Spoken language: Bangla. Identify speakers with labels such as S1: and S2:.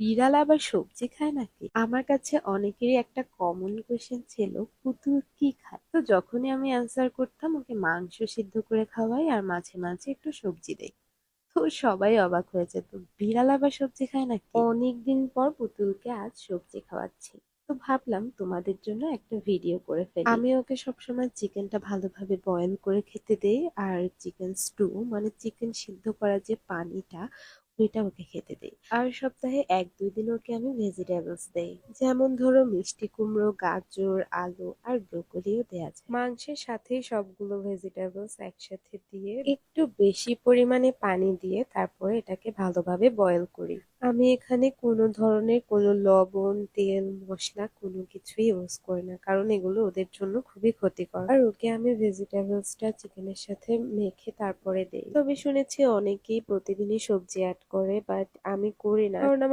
S1: বিড়াল আবার সবজি খায় নাকি? আমার কাছে অনেকেরই একটা কমন কোয়েশ্চেন ছিল, পুতুল কি খায়? তো যখনই আমি অ্যান্সার করতাম ওকে মাংস সিদ্ধ করে খাওয়াই আর মাঝে মাঝে একটু সবজি দেই। তো সবাই অবাক হয়ে যেত, বিড়াল আবার সবজি খায় নাকি? অনেকদিন পর পুতুলকে আজ সবজি খাওয়াচ্ছি। তো ভাবলাম তোমাদের জন্য একটা ভিডিও করে ফেলি। আমি ওকে সবসময় চিকেনটা ভালোভাবে বয়েল করে খেতে দেই, আর চিকেন স্টু মানে চিকেন সিদ্ধ করা যে পানিটা ওইটা ওকে খেতে দেই। আর সপ্তাহে 1-2 দিন ওকে আমি ভেজিটেবলস দেই, যেমন ধরো মিষ্টি কুমড়ো, গাজর, আলু আর ব্রোকলিও দেয়া যায়। মাংসের সাথেই সবগুলো ভেজিটেবলস একসাথে দিয়ে একটু বেশি পরিমাণে পানি দিয়ে তারপরে এটাকে ভালোভাবে বয়েল করি। আমি এখানে কোনো ধরনের কোনো লবণ, তেল, মশলা কোনো কিছুই ইউজ করি না, কারণ এগুলো ওদের জন্য খুবই ক্ষতিকর। আর ওকে আমি ভেজিটেবলসটা চিকেনের সাথে মেখে তারপরে দেই। তবে শুনেছি অনেকেই প্রতিদিনই সবজি অ্যাড করে, বাট আমি করি না, কারণ আমার